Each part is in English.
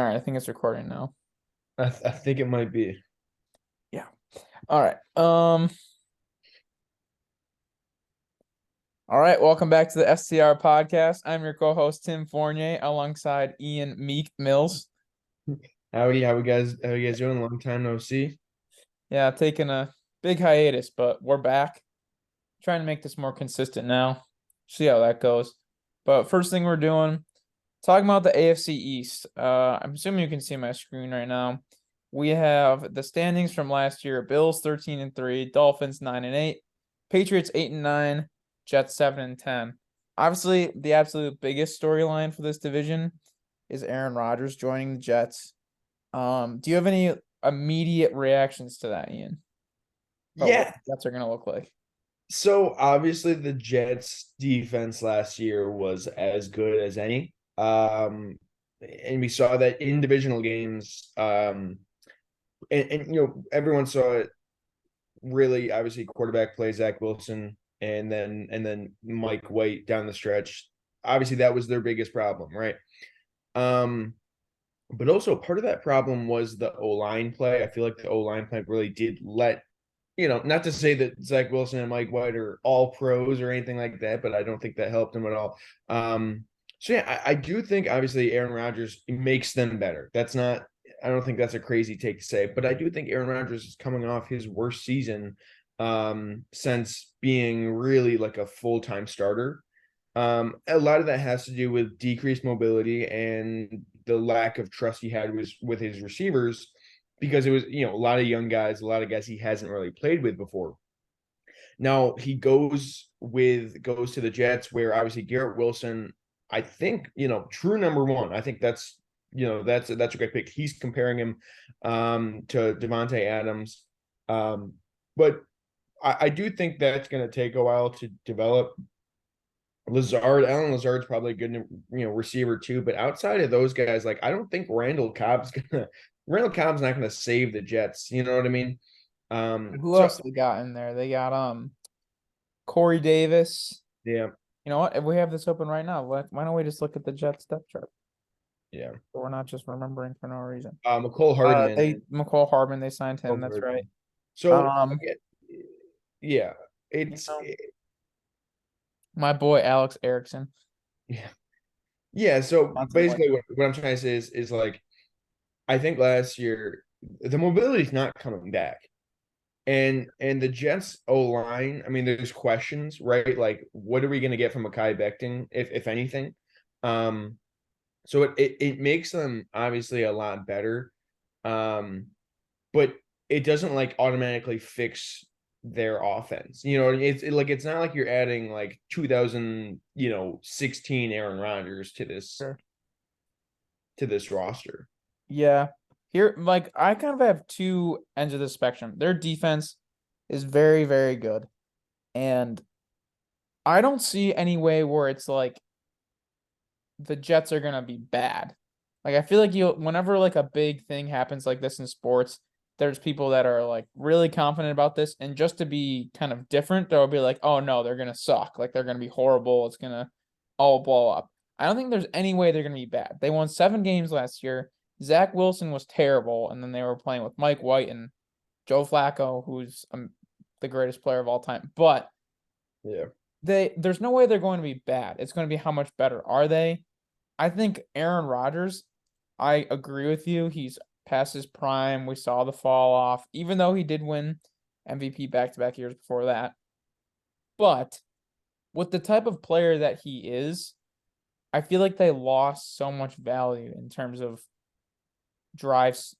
All right, I think it's recording now. I think it might be. Yeah. All right. All right, welcome back to the STR podcast. I'm your co-host Tim Fournier alongside Ian Meek Mills. Howdy, how you guys doing? Long time no see. Yeah, taking a big hiatus, but we're back. Trying to make this more consistent now. See how that goes. But first thing we're doing, talking about the AFC East. I'm assuming you can see my screen right now. We have the standings from last year: Bills 13-3, Dolphins 9-8, Patriots 8-9, Jets 7-10. Obviously, the absolute biggest storyline for this division is Aaron Rodgers joining the Jets. Do you have any immediate reactions to that, Ian? About what Yeah. the Jets are gonna look like? So obviously the Jets defense last year was as good as any. And we saw that in divisional games. And everyone saw it really obviously quarterback play Zach Wilson and then Mike White down the stretch. Obviously that was their biggest problem, right? Um But also part of that problem was the O-line play. I feel like the O-line play really did not to say that Zach Wilson and Mike White are all pros or anything like that, but I don't think that helped them at all. So yeah, I do think obviously Aaron Rodgers makes them better. I don't think that's a crazy take to say, but I do think Aaron Rodgers is coming off his worst season since being really like a full-time starter. A lot of that has to do with decreased mobility and the lack of trust he had with his receivers because it was, a lot of young guys, a lot of guys he hasn't really played with before. Now he goes to the Jets where obviously Garrett Wilson, I think, true number one. I think that's a great pick. He's comparing him to Devontae Adams. But I do think that's going to take a while to develop. Alan Lazard's probably a good, receiver too. But outside of those guys, like I don't think Randall Cobb's not gonna save the Jets. You know what I mean? Who So else they got in there? They got Corey Davis. yeah, You know what? If we have this open right now, why don't we just look at the Jets depth chart? yeah. So we're not just remembering for no reason. McCole Hardman. They McCall Hardman, they signed him. McCole That's right. Hardman. So Um, yeah, you it's know, my boy Alex Erickson. yeah, yeah. So Devontae White. basically, what I'm trying to say is like I think last year the mobility is not coming back. And the Jets O line, I mean, there's questions, right? Like, what are we going to get from Mekhi Becton, if anything? Um, so it makes them obviously a lot better, but it doesn't like automatically fix their offense. It's not like you're adding like 2016 Aaron Rodgers to this Sure. to this roster. Yeah. Here, like, I kind of have two ends of the spectrum. Their defense is very, very good. And I don't see any way where it's like the Jets are gonna be bad. Like I feel like whenever like a big thing happens like this in sports, there's people that are like really confident about this, and just to be kind of different, they'll be like, "Oh no, they're gonna suck. Like they're gonna be horrible. It's gonna all blow up." I don't think there's any way they're gonna be bad. They won 7 games last year. Zach Wilson was terrible, and then they were playing with Mike White and Joe Flacco, who's the greatest player of all time. But Yeah. there's no way they're going to be bad. It's going to be how much better are they? I think Aaron Rodgers, I agree with you. He's past his prime. We saw the fall off, even though he did win MVP back-to-back years before that. But with the type of player that he is, I feel like they lost so much value in terms of drives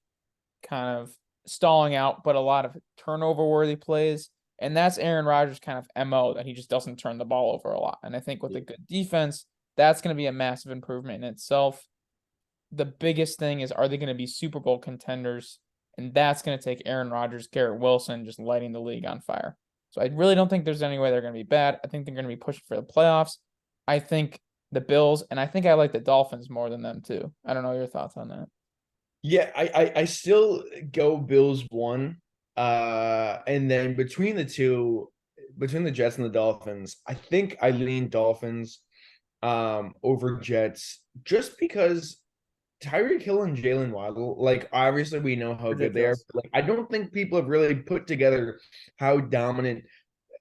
kind of stalling out, but a lot of turnover worthy plays. And that's Aaron Rodgers' kind of MO, that he just doesn't turn the ball over a lot. And I think with a good defense, that's going to be a massive improvement in itself. The biggest thing is, are they going to be Super Bowl contenders? And that's going to take Aaron Rodgers, Garrett Wilson just lighting the league on fire. So I really don't think there's any way they're going to be bad. I think they're going to be pushing for the playoffs. I think the Bills, and I think I like the Dolphins more than them too. I don't know your thoughts on that. Yeah, I still go Bills one. And then between the Jets and the Dolphins, I think I lean Dolphins over Jets just because Tyreek Hill and Jalen Waddle, like obviously we know how good they are. Ridiculous. But, like I don't think people have really put together how dominant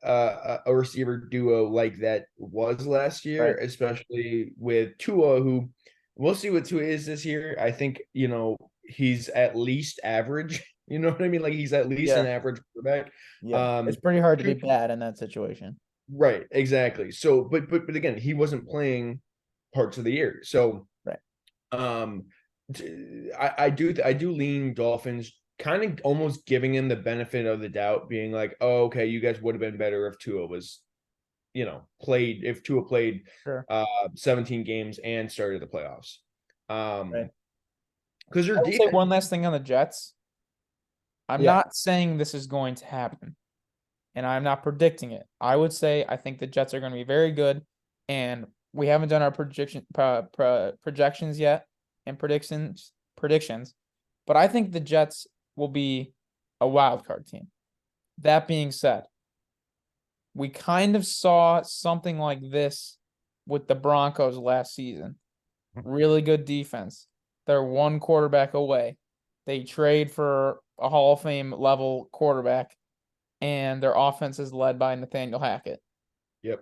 a receiver duo like that was last year, Right. especially with Tua, who we'll see what Tua is this year. I think, he's at least average. You know what I mean? Like he's at least an Yeah. average quarterback. Yeah. Um, It's pretty hard to be bad in that situation. right, exactly. So, but again, he wasn't playing parts of the year. So, Right. um, I do lean Dolphins, kind of almost giving him the benefit of the doubt, being like, oh, okay, you guys would have been better if Tua was, played if Tua played Sure. 17 games and started the playoffs. Right. Because their I will say defense, one last thing on the Jets. I'm yeah, not saying this is going to happen, and I'm not predicting it. I would say I think the Jets are going to be very good, and we haven't done our projections yet and predictions, but I think the Jets will be a wild card team. That being said, we kind of saw something like this with the Broncos last season. Really good defense. They're one quarterback away. They trade for a Hall of Fame level quarterback, and their offense is led by Nathaniel Hackett. yep,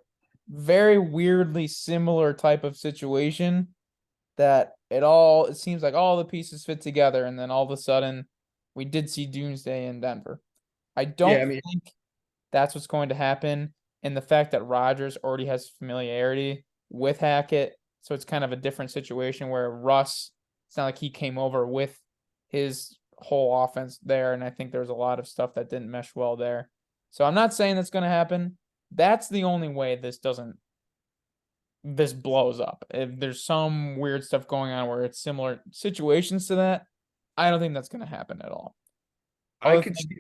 Very weirdly similar type of situation that it seems like all the pieces fit together, and then all of a sudden we did see Doomsday in Denver. I yeah. don't I mean, think that's what's going to happen. And the fact that Rodgers already has familiarity with Hackett, so it's kind of a different situation where Russ, it's not like he came over with his whole offense there. And I think there's a lot of stuff that didn't mesh well there. So I'm not saying that's going to happen. That's the only way this blows up. If there's some weird stuff going on where it's similar situations to that, I don't think that's going to happen at all. I Other could thing, see.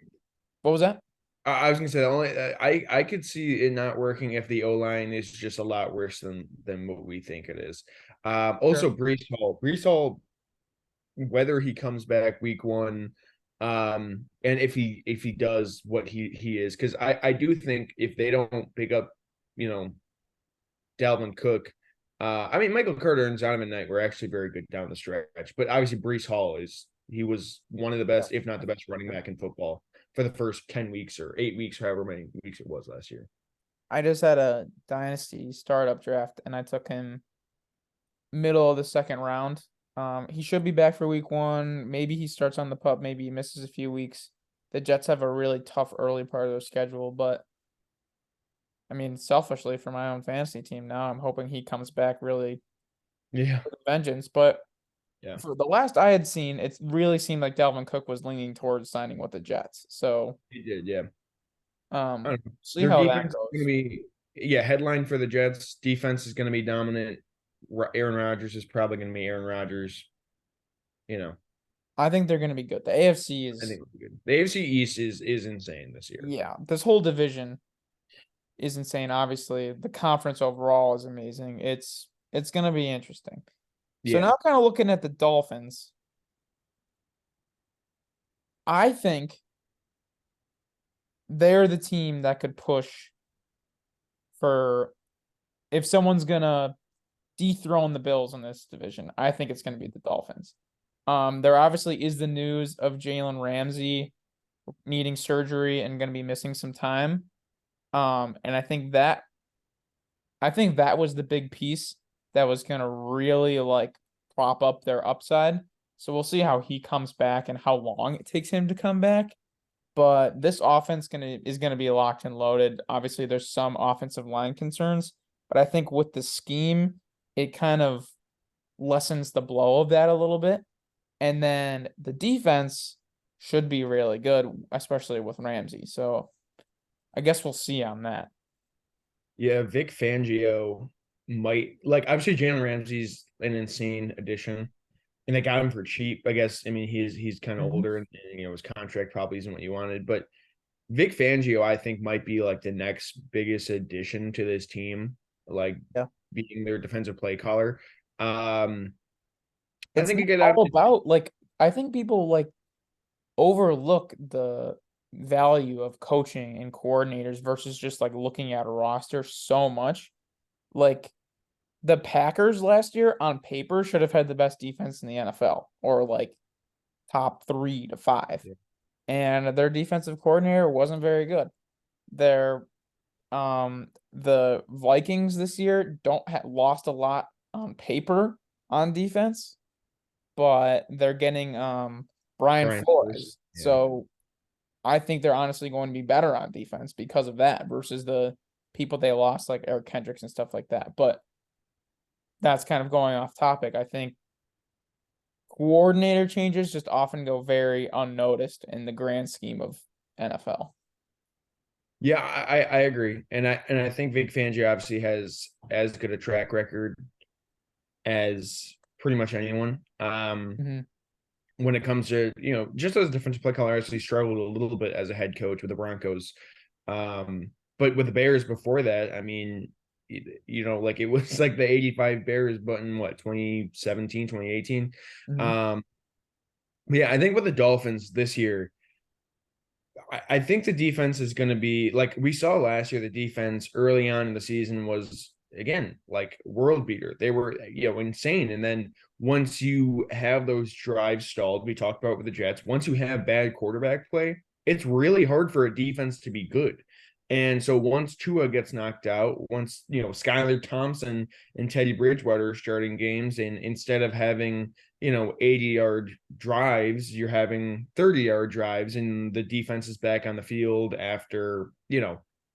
what was that? I was gonna say the only I could see it not working if the O line is just a lot worse than what we think it is. Also, Sure. Brees Hall, whether he comes back week one, and if he does what he is, because I do think if they don't pick up, you know, Dalvin Cook, I mean Michael Carter and Zonovan Knight were actually very good down the stretch, but obviously Brees Hall he was one of the Yeah. best, if not the best, running back in football for the first 10 weeks or 8 weeks, however many weeks it was last year. I just had a dynasty startup draft and I took him middle of the second round. He should be back for week one. Maybe he starts on the pup. Maybe he misses a few weeks. The Jets have a really tough early part of their schedule, but I mean, selfishly for my own fantasy team now, I'm hoping he comes back really Yeah. with vengeance. But Yeah. for the last I had seen, it really seemed like Dalvin Cook was leaning towards signing with the Jets. So, He did, yeah. I um, don't know. see Their how that defense is going to goes. be, yeah, headline for the Jets. Defense is going to be dominant. Aaron Rodgers is probably going to be Aaron Rodgers. You know, I think they're going to be good. The AFC I is, think it'll be good. The AFC East is insane this year. yeah, this whole division is insane. Obviously, the conference overall is amazing. It's gonna be interesting. So Yeah. now kind of looking at the Dolphins, I think they're the team that could push for if someone's gonna dethrone the Bills in this division, I think it's gonna be the Dolphins. There obviously is the news of Jalen Ramsey needing surgery and gonna be missing some time. And I think that was the big piece that was gonna really like prop up their upside. So we'll see how he comes back and how long it takes him to come back. But this offense is gonna be locked and loaded. Obviously, there's some offensive line concerns, but I think with the scheme, it kind of lessens the blow of that a little bit. And then the defense should be really good, especially with Ramsey. So I guess we'll see on that. Yeah. Vic Fangio might, like, obviously, Jalen Ramsey's an insane addition. And they got him for cheap, I guess. I mean, he's kind of Mhm. older, and his contract probably isn't what you wanted. But Vic Fangio, I think, might be like the next biggest addition to this team, like Yeah. being their defensive play caller. I It's think it not get out. all about like I think people like overlook the value of coaching and coordinators versus just like looking at a roster so much. Like the Packers last year on paper should have had the best defense in the NFL, or like top 3 to 5. Yeah. And their defensive coordinator wasn't very good. Their the Vikings this year don't lost a lot on paper on defense, but they're getting Brian Brian Flores. Flores. Yeah. So I think they're honestly going to be better on defense because of that versus the people they lost like Eric Kendricks and stuff like that. But that's kind of going off topic. I think coordinator changes just often go very unnoticed in the grand scheme of NFL. Yeah, I agree. And I think Vic Fangio obviously has as good a track record as pretty much anyone. Mm-hmm. When it comes to, just as a defensive play caller, actually struggled a little bit as a head coach with the Broncos. But with the Bears before that, I mean, like it was like the 85 Bears, but in what, 2017, 2018. Mm-hmm. Yeah, I think with the Dolphins this year, I think the defense is going to be like we saw last year. The defense early on in the season was again like world beater. They were insane. And then once you have those drives stalled, we talked about with the Jets. Once you have bad quarterback play, it's really hard for a defense to be good. And so once Tua gets knocked out, once Skylar Thompson and Teddy Bridgewater are starting games, and instead of having 80-yard drives, you're having 30-yard drives, and the defense is back on the field after,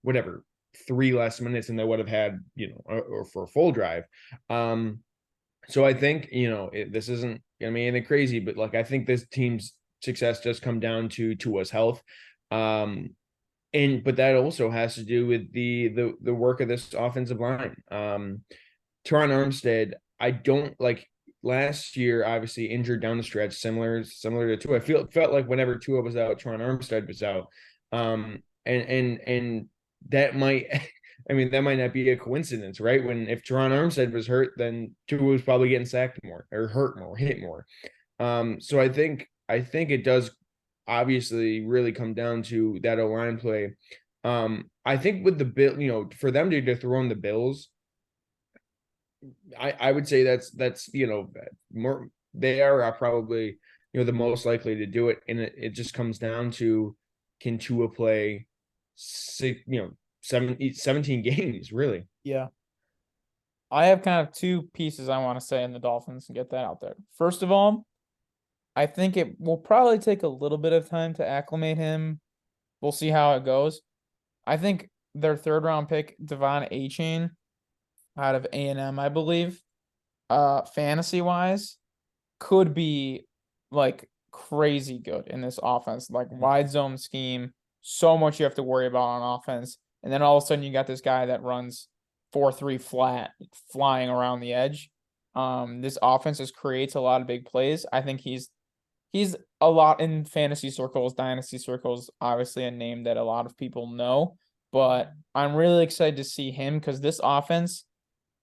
whatever, 3 less minutes than they would have had, or for a full drive. So I think, this isn't gonna be anything crazy, but like I think this team's success does come down to Tua's health. But that also has to do with the work of this offensive line. Teron Armstead, I don't like last year, obviously injured down the stretch, similar to Tua. Felt like whenever Tua was out, Teron Armstead was out. And that might I mean, that might not be a coincidence, right? If Teron Armstead was hurt, then Tua was probably getting sacked more or hurt more, hit more. So I think it does obviously really come down to that O-line play. I think with the Bill, for them to dethrone the Bills, I would say that's more they are probably the most likely to do it, and it just comes down to can Tua play 17 games really. Yeah. I have kind of two pieces I want to say in the Dolphins and get that out there. First of all, I think it will probably take a little bit of time to acclimate him. We'll see how it goes. I think their third round pick, Devon Achane, out of A&M, I believe, fantasy wise, could be like crazy good in this offense. Like wide zone scheme, so much you have to worry about on offense. And then all of a sudden you got this guy that runs 4-3 flat flying around the edge. This offense just creates a lot of big plays. I think he's a lot in fantasy circles, dynasty circles, obviously a name that a lot of people know, but I'm really excited to see him because this offense,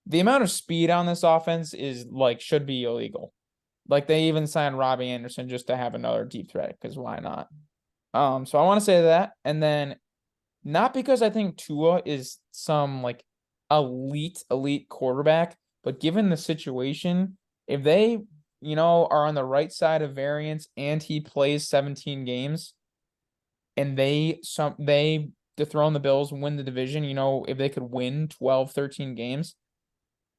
the amount of speed on this offense is like should be illegal. Like they even signed Robbie Anderson just to have another deep threat because why not? So I want to say that, and then not because I think Tua is some like elite quarterback, but given the situation, if they are on the right side of variance and he plays 17 games and they dethrone the Bills and win the division, if they could win 12, 13 games,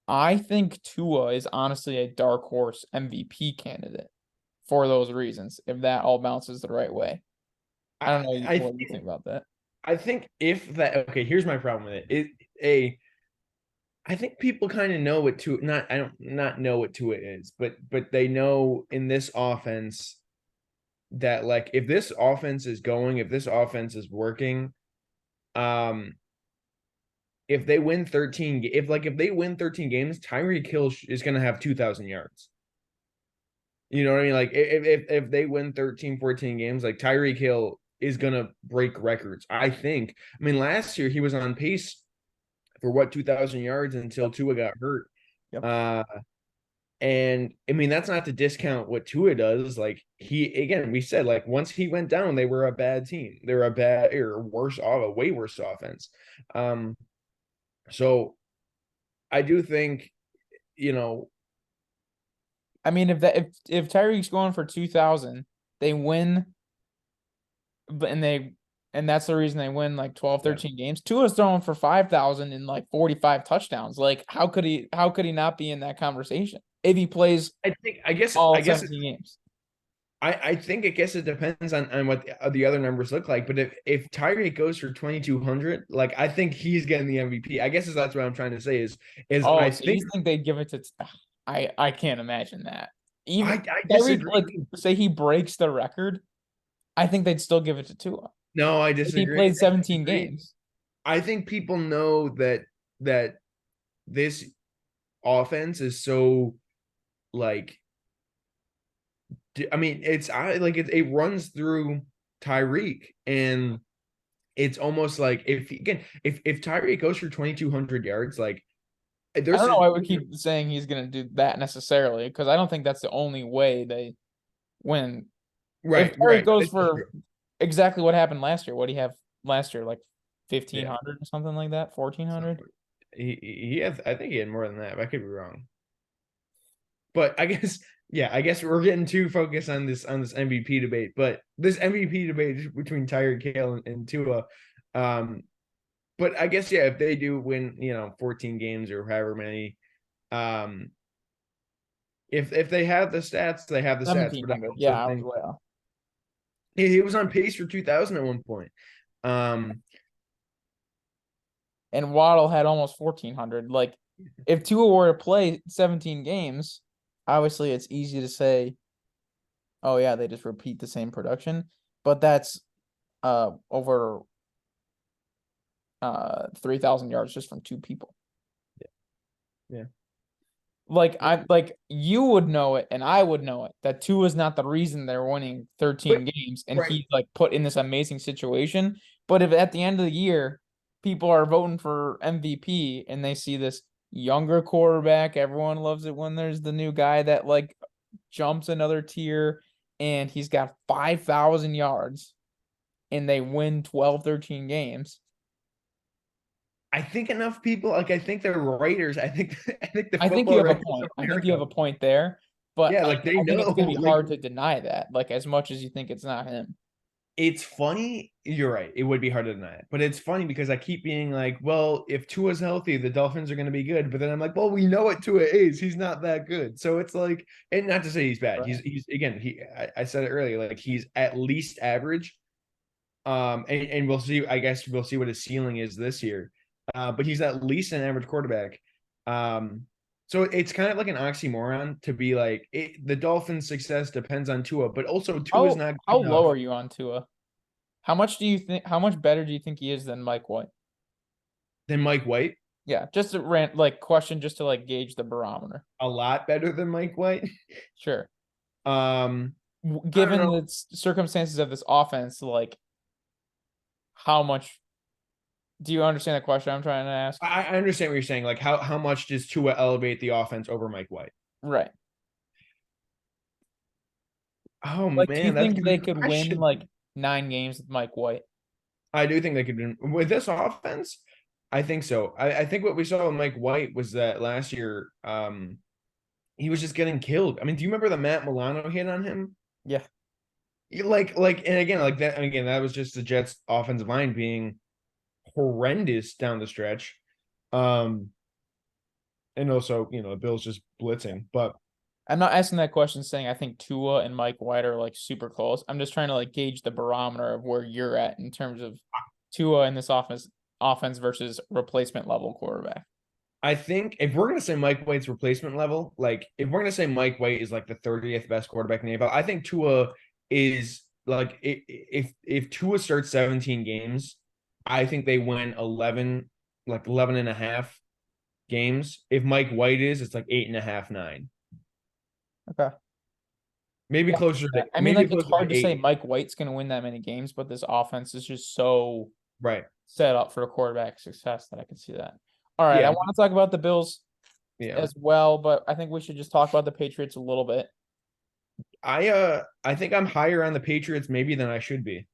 I think Tua is honestly a dark horse MVP candidate for those reasons, if that all bounces the right way. I don't know I what you think about that. I think if that okay, here's my problem with it. I think people kind of know what Tua not I don't not know what Tua is, but they know in this offense that like if this offense is going, if this offense is working, um if they win 13 if they win 13 games, Tyreek Hill is going to have 2,000 yards. You know what I mean? Like if they win 13, 14 games, like Tyreek Hill is going to break records. I think. I mean, last year he was on pace for what 2,000 yards until Tua got hurt. Yep. And I mean that's not to discount what Tua does. Like we said, like once he went down, they were a bad team. They were a bad or worse off, a way worse offense. So I do think you know, I mean, if Tyreek's going for 2,000, they win, but and that's the reason they win like 12, yeah. 13 games. Tua's throwing for 5,000 and like 45 touchdowns. Like, how could he not be in that conversation if he plays all I guess 17 games? I think I guess it depends on what the other numbers look like. But if Tyreek goes for 2,200, like I think he's getting the MVP. I guess that's what I'm trying to say is Oh, I so think you think they'd give it to? I can't imagine that. Even I Tyreek, disagree. like, say he breaks the record, I think they'd still give it to Tua No, I if he disagree. played I 17 disagree. games. I think people know that this offense is so like I mean it's I like it runs through Tyreek and it's almost like if Tyreek goes for 2,200 yards like I don't there's know a why we keep saying he's gonna do that necessarily, because I don't think that's the only way they win. If Tyreek right goes this is for true. exactly what happened last year, what do you have last year? Like Yeah 1,500 or something like that, 1,400. so he has I think he had more than that but I could be wrong but I guess yeah I guess we're getting too focused on this MVP debate but this MVP debate between Tyreek Hill and Tua um but I guess yeah if they do win 14 games or however many um if they have the stats they have the stats but I 1,700. also Yeah, I was think way off. he was on pace for 2,000 at one point um And Waddle had almost 1,400. Like, if Tua were to play 17 games, obviously it's easy to say, oh yeah, they just repeat the same production. But that's over 3,000 yards just from two people. yeah Like, I like, you would know it and I would know it that Tua is not the reason they're winning but 13 games and right he's like put in this amazing situation. But if at the end of the year people are voting for MVP and they see this younger quarterback, everyone loves it when there's the new guy that like jumps another tier and he's got 5,000 yards and they win 12, 13 games. I think enough people like I think the writers I think the I think you football have a writers of point. I think you have America a point there, but yeah I, like they I think know it's gonna be like hard to deny that, like as much as you think it's not him. it's funny. You're right. It would be hard to deny it. But it's funny because I keep being like, well, if Tua's healthy, the Dolphins are going to be good. But then I'm like, well, we know what Tua is. He's not that good. So it's like, and not to say he's bad. Right. He's again, I said it earlier, like he's at least average. And we'll see, I guess we'll see what his ceiling is this year. But he's at least an average quarterback. Um, so it's kind of like an oxymoron to be like the Dolphins' success depends on Tua, but also Tua is not How good low enough are you on Tua? How much do you think? How much better do you think he is than Mike White? than Mike White. Yeah, just a rant like question, just to like gauge the barometer. A lot better than Mike White. Sure. Um, I don't Given know. the circumstances of this offense, like how much do you understand the question I'm trying to ask? I understand what you're saying. Like how much does Tua elevate the offense over Mike White? Right. Oh Like, do you man, that's a think they good could win question. like 9 games with Mike White? I do think they could do with this offense. I think so. I think what we saw with Mike White was that last year, he was just getting killed. I mean, do you remember the Matt Milano hit on him? Yeah. And again, like that, and again, that was just the Jets' offensive line being horrendous down the stretch. Um, and also, the Bills just blitzing. But I'm not asking that question saying I think Tua and Mike White are like super close. I'm just trying to like gauge the barometer of where you're at in terms of Tua in this offense versus replacement level quarterback. I think if we're gonna say Mike White's replacement level, like if we're gonna say Mike White is like the 30th best quarterback in the NFL, I think Tua is like if Tua starts 17 games, I think they win 11, like 11 and a half games. If Mike White is, it's like 8.5, 9. Okay. Maybe Yeah, I can closer see to that. I mean, maybe like, it's closer to hard to say 8. Mike White's going to win that many games, but this offense is just so Right. set up for a quarterback success that I can see that. All right, I Yeah. want to talk about the Bills Yeah. as well, but I think we should just talk about the Patriots a little bit. I think I'm higher on the Patriots maybe than I should be.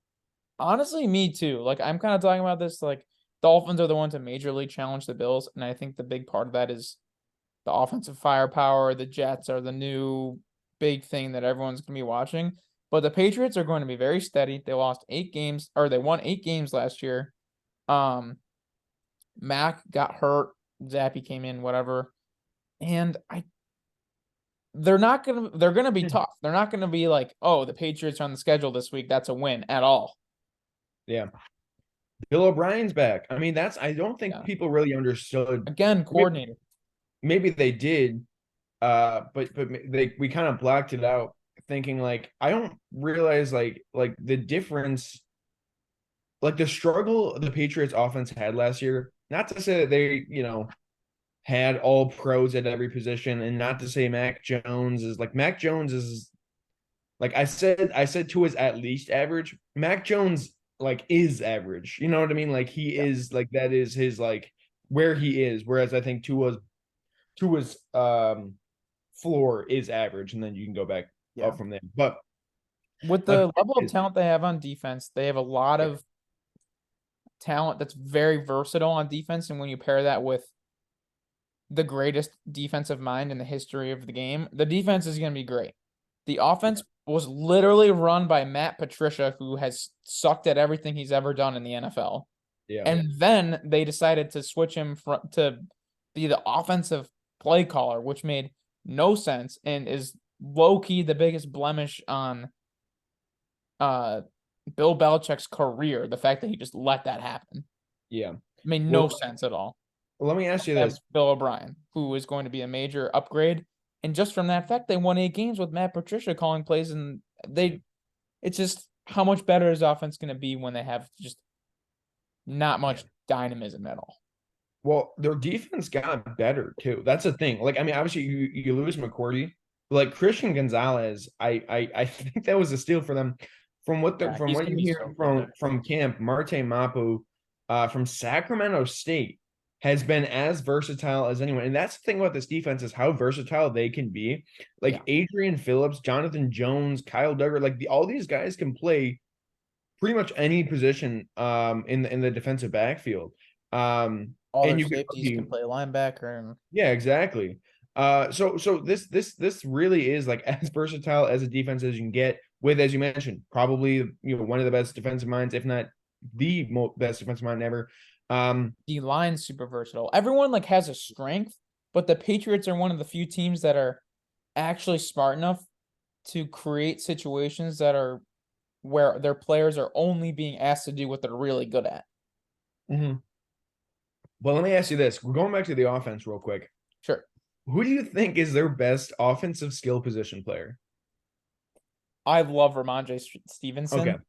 Honestly, me too. Like, I'm kind of talking about this like Dolphins are the ones that majorly challenge the Bills, and I think the big part of that is the offensive firepower. The Jets are the new big thing that everyone's going to be watching. But the Patriots are going to be very steady. They lost 8 games, or they won 8 games last year. Mac got hurt. Zappy came in, whatever. And they're gonna be tough. They're not gonna be like, oh, the Patriots are on the schedule this week. That's a win at all. Yeah. Bill O'Brien's back. I mean, I don't think Yeah. people really understood. Again, coordinator. Maybe they did, but we kind of blocked it out, thinking like I don't realize like the difference, like the struggle the Patriots offense had last year. Not to say that they, had all pros at every position, and not to say Mac Jones is like I said Tua is at least average. Mac Jones like is average. You know what I mean? Like he Yeah. is like that is his like where he is. Whereas I think Tua's floor is average, and then you can go back Yeah. up from there. But With my the point level of is, talent they have on defense, they have a lot of talent that's very versatile on defense. And when you pair that with the greatest defensive mind in the history of the game, the defense is going to be great. The offense was literally run by Matt Patricia, who has sucked at everything he's ever done in the NFL. yeah, And then they decided to switch him to be the offensive play caller, which made no sense and is low key the biggest blemish on Bill Belichick's career. The fact that he just let that happen yeah. made no Well, sense at all. let me ask you Have this. Bill O'Brien, who is going to be a major upgrade. And just from that fact, they won 8 games with Matt Patricia calling plays, and it's just how much better his offense going to be when they have just not much dynamism at all. Well, their defense got better too. That's the thing. Like, I mean, obviously you lose McCourty, but like Christian Gonzalez, I think that was a steal for them. Yeah, From he's what going to you be hear so good. from camp, Marte Mapu, from Sacramento State has been as versatile as anyone. And that's the thing about this defense is how versatile they can be. Yeah, Like Adrian Phillips, Jonathan Jones, Kyle Duggar, like all these guys can play pretty much any position in the defensive backfield. all And their you could safeties can argue, play linebacker, and yeah, exactly. So this really is like as versatile as a defense as you can get with, as you mentioned, probably one of the best defensive minds, if not the best defensive mind ever. the line's super versatile. Everyone like has a strength, but the Patriots are one of the few teams that are actually smart enough to create situations that are where their players are only being asked to do what they're really good at. Mhm. Well, let me ask you this. We're going back to the offense real quick. Sure. Who do you think is their best offensive skill position player? I love Ramondre Okay. Stevenson.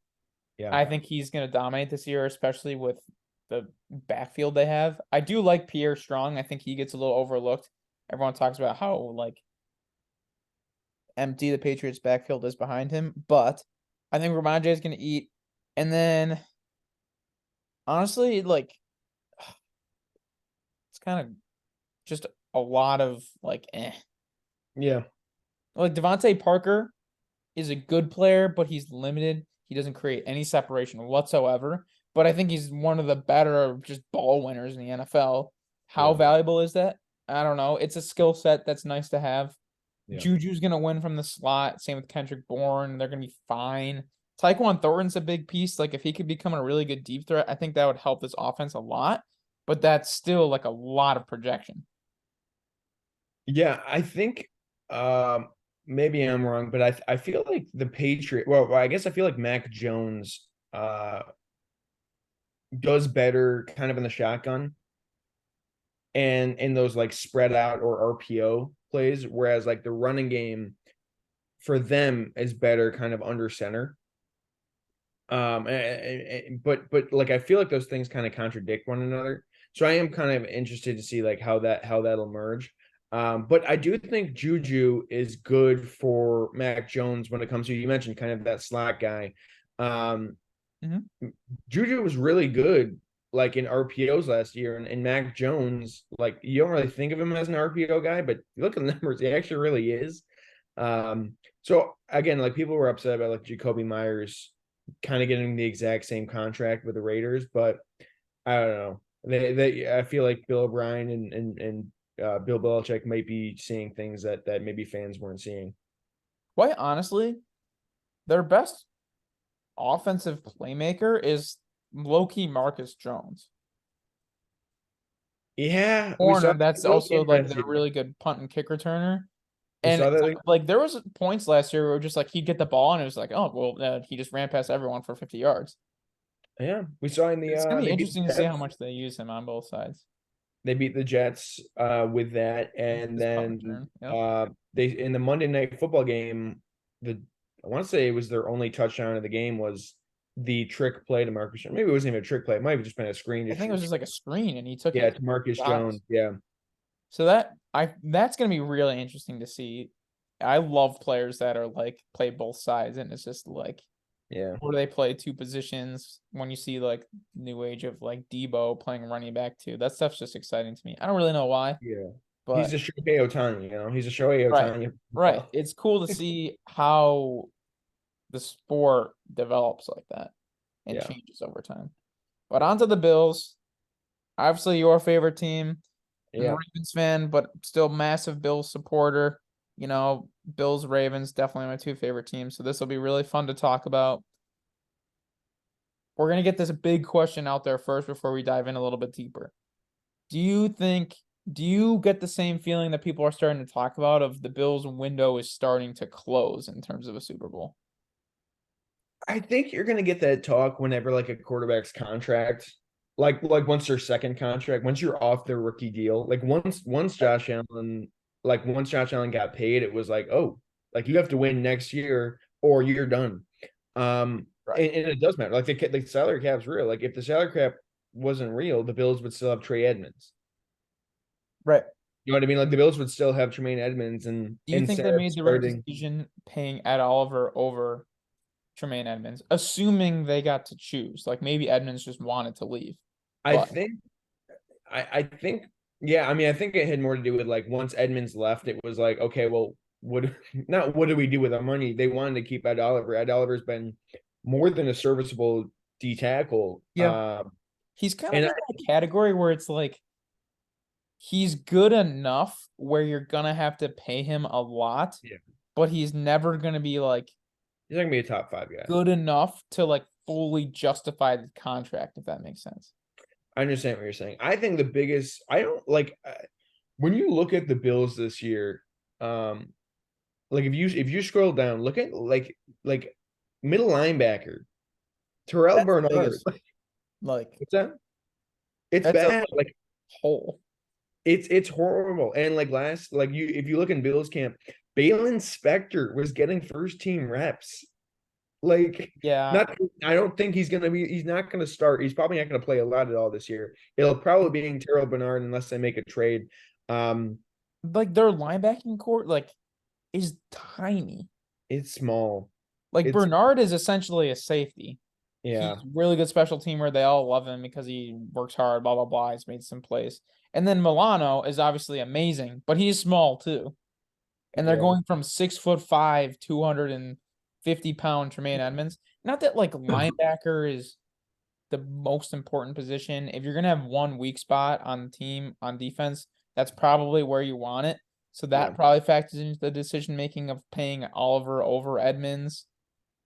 Yeah. I think he's going to dominate this year, especially with the backfield they have. I do like Pierre Strong. I think he gets a little overlooked. Everyone talks about how like empty the Patriots backfield is behind him, but I think Ramondre is going to eat. And then honestly, like it's kind of just a lot of like Yeah. Like Devontae Parker is a good player, but he's limited. He doesn't create any separation whatsoever. But I think he's one of the better just ball winners in the NFL. How Yeah. valuable is that? I don't know. It's a skill set that's nice to have. Yeah. Juju's gonna win from the slot. Same with Kendrick Bourne. They're gonna be fine. Tyquan Thornton's a big piece. Like if he could become a really good deep threat, I think that would help this offense a lot. But that's still like a lot of projection. Yeah, I think maybe I'm wrong, but I feel like the Patriot I guess I feel like Mac Jones does better kind of in the shotgun and in those like spread out or RPO plays, whereas like the running game for them is better kind of under center. But like I feel like those things kind of contradict one another. So I am kind of interested to see like how that'll merge. But I do think Juju is good for Mac Jones when it comes to, you mentioned kind of that slot guy. Um, Mhm. Juju was really good like in RPOs last year, and Mac Jones, like you don't really think of him as an RPO guy, but you look at the numbers, he actually really is. So again, like people were upset about like Jacoby Myers kind of getting the exact same contract with the Raiders, but I don't know. I feel like Bill O'Brien and Bill Belichick might be seeing things that maybe fans weren't seeing. Quite honestly, their best offensive playmaker is low-key Marcus Jones. Yeah, we saw Corner, that's that also game like last their year. really good punt and kick returner. We And saw that. like there was points last year where just like he'd get the ball and it was like, oh well, he just ran past everyone for 50 yards. Yeah, we saw in the It's gonna be they beat interesting to the see how Jets. much they use him on both sides. They beat the Jets with that, and His punt then return. Yep. they in the Monday Night Football game, the I want to say it was their only touchdown of the game was the trick play to Marcus Jones. Maybe it wasn't even a trick play. It might have just been a screen. I think it was just like a screen and he took Yeah, it to Marcus shots. Jones. Yeah, So that's gonna be really interesting to see. I love players that are like play both sides and it's just like yeah, or they play two positions when you see like new age of like Debo playing running back too. That stuff's just exciting to me. I don't really know why, yeah. He's but a Shohei Ohtani, He's a Shohei right, Ohtani. right. It's cool to see how the sport develops like that and Yeah, changes over time. But on to the Bills. Obviously, your favorite team. I'm a yeah. Ravens fan, but still massive Bills supporter. Bills, Ravens, definitely my two favorite teams. So this will be really fun to talk about. We're gonna get this big question out there first before we dive in a little bit deeper. Do you think, do you get the same feeling that people are starting to talk about of the Bills window is starting to close in terms of a Super Bowl? I think you're gonna get that talk whenever like a quarterback's contract, like once their second contract, once you're off their rookie deal, like once Josh Allen got paid, it was like, oh, like you have to win next year or you're done. Right. And it does matter. Like the salary cap's real. Like if the salary cap wasn't real, the Bills would still have Trey Edmonds. Right. You know what I mean? Like the Bills would still have Tremaine Edmonds and Do you think instead they of made the right starting. decision paying Ed Oliver over Tremaine Edmonds, assuming they got to choose? Like maybe Edmonds just wanted to leave, I but think I think yeah, I mean I think it had more to do with like once Edmonds left, it was like, okay, well, what not what do we do with our money? They wanted to keep Ed Oliver. Ed Oliver's been more than a serviceable D tackle. yeah, he's kind of And in that category where it's like he's good enough where you're gonna have to pay him a lot, yeah, but he's never gonna be like he's not gonna be a top five guy. good enough to like fully justify the contract, if that makes sense. I understand what you're saying. I think the biggest I don't like when you look at the Bills this year, like if you scroll down, look at like middle linebacker, Terrell That's the Bernard. biggest, like, What's that? It's that's a bad. Like hole. it's horrible. And like last, like you if you look in Bills camp, Balin Spector was getting first team reps. Like Yeah, not I don't think he's not gonna start. He's probably not gonna play a lot at all this year. It'll probably be in Terrell Bernard unless they make a trade. Um, like their linebacking court, like, is tiny. it's small. Like It's Bernard is essentially a safety. He's yeah, really good special teamer. They all love him because he works hard, blah, blah, blah. He's made some plays. And then Milano is obviously amazing, but he's small too. And they're yeah. going from 6'5", 250-pound Tremaine Edmonds. Not that like linebacker is the most important position. If you're gonna have one weak spot on the team on defense, that's probably where you want it. So Yeah. that probably factors into the decision making of paying Oliver over Edmonds.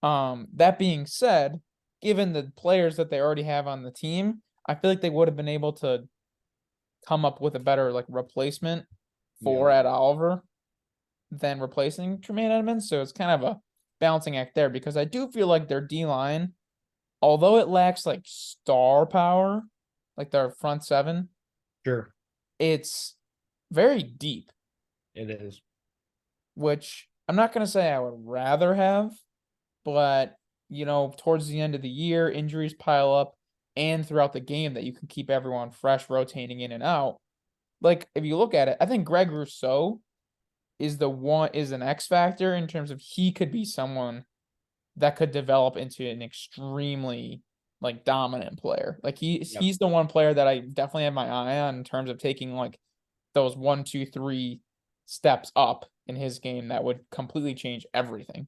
That being said, given the players that they already have on the team, I feel like they would have been able to come up with a better like replacement Yeah. for Ed Oliver than replacing Tremaine Edmonds. So it's kind of a balancing act there because I do feel like their D line, although it lacks like star power, like their front seven, Sure. it's very deep, It is. which I'm not gonna say I would rather have, but towards the end of the year, injuries pile up, and throughout the game that you can keep everyone fresh, rotating in and out. Like if you look at it, I think Greg Rousseau is an X factor in terms of he could be someone that could develop into an extremely like dominant player. Like Yeah. he's the one player that I definitely have my eye on in terms of taking like those 1, 2, 3 steps up in his game that would completely change everything.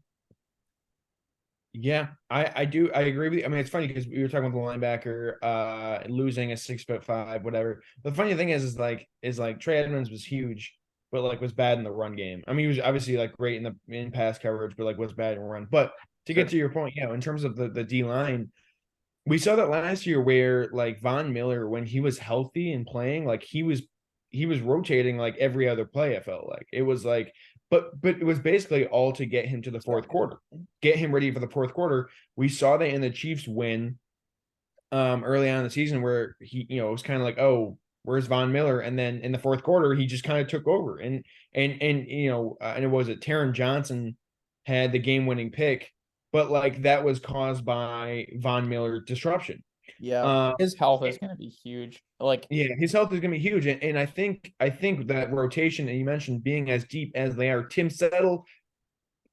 Yeah, I do. I agree with you. I mean, it's funny because we were talking about the linebacker losing a 6'5", whatever. The funny thing is Trey Edmonds was huge, but like was bad in the run game. I mean, he was obviously like great in pass coverage, but like was bad in run. But to get Sure. to your point, in terms of the D line, we saw that last year where like Von Miller, when he was healthy and playing, like he was rotating like every other play. I felt like it was like, but it was basically all to get him to the fourth quarter, get him ready for the fourth quarter. We saw that in the Chiefs win early on in the season where he, it was kind of like, oh, where's Von Miller? And then in the fourth quarter, he just kind of took over. And it was it Taron Johnson had the game winning pick, but like that was caused by Von Miller disruption. Yeah. Um, His health is going to be huge. Like, yeah, his health is going to be huge, and I think that rotation that you mentioned being as deep as they are, Tim Settle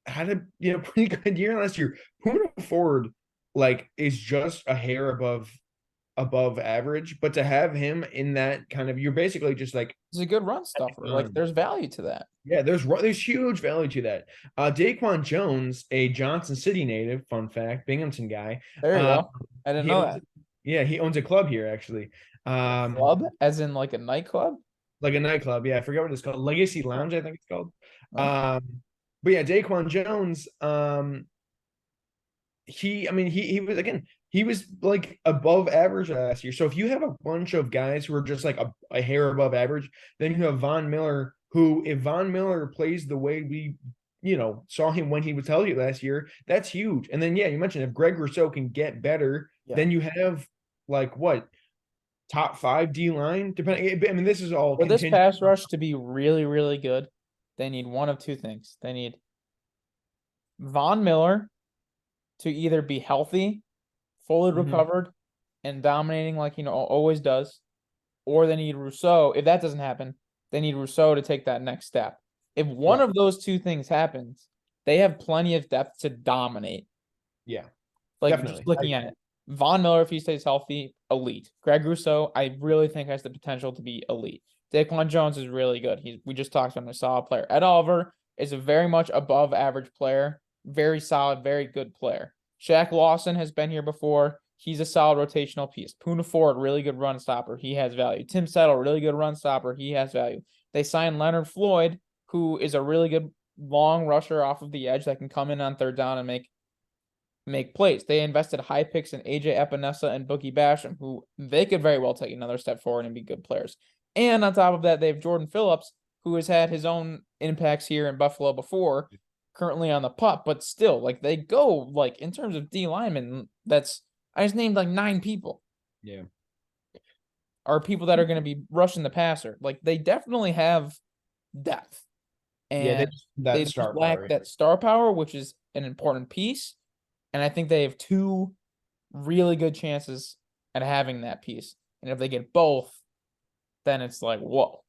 had a pretty good year last year. Poona Ford like is just a hair above average, but to have him in that kind of, you're basically just like, he's a good run stuffer. Like, there's value to that. yeah, there's huge value to that. Daquan Jones, a Johnson City native, fun fact, Binghamton guy. There you Uh, go. I didn't he know owns, that. yeah, he owns a club here actually. A Um, club, as in like a nightclub? like a nightclub. Yeah, I forget what it's called. Legacy Oh, Lounge, I think it's called. okay. But yeah, Daquan Jones, he was again, he was like above average last year. So if you have a bunch of guys who are just like a hair above average, then you have Von Miller, who, if Von Miller plays the way we saw him when he was healthy last year, that's huge. And then you mentioned if Greg Rousseau can get better, Yeah. then you have like what, top five D line, depending. I mean, this is all For this contingent. pass rush to be really, really good, they need one of two things. They need Von Miller to either be healthy, fully Mhm. recovered, and dominating like always does, or they need Rousseau. If that doesn't happen, they need Rousseau to take that next step. If one Right. of those two things happens, they have plenty of depth to dominate. Yeah, Like just definitely. looking at it, Von Miller, if he stays healthy, elite. Greg Rousseau, I really think has the potential to be elite. Daquan Jones is really good. We just talked about him, a solid player. Ed Oliver is a very much above average player, very solid, very good player. Shaq Lawson has been here before. He's a solid rotational piece. Poona Ford, really good run stopper. He has value. Tim Settle, really good run stopper. He has value. They signed Leonard Floyd, who is a really good long rusher off of the edge that can come in on third down and make plays. They invested high picks in AJ Epinesa and Boogie Basham, who they could very well take another step forward and be good players. And on top of that, they have Jordan Phillips, who has had his own impacts here in Buffalo before, currently on the pup, but still, like they go like in terms of D linemen, I just named like 9 people. Yeah. Are people that are going to be rushing the passer. Like they definitely have depth. Yeah, And they that just star lack power. that star power, which is an important piece. And I think they have two really good chances at having that piece. And if they get both, then it's like, whoa.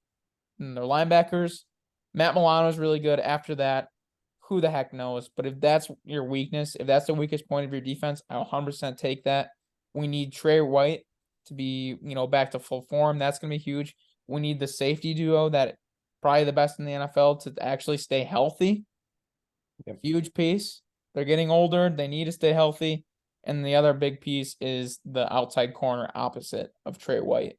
And their linebackers, Matt Milano is really good. After that, who the heck knows? But if that's your weakness, if that's the weakest point of your defense, I'll 100% take that. We need Trey White to be, back to full form. That's going to be huge. We need the safety duo that probably the best in the NFL to actually stay healthy. Yep. Huge piece. They're getting older. They need to stay healthy. And the other big piece is the outside corner opposite of Trey White.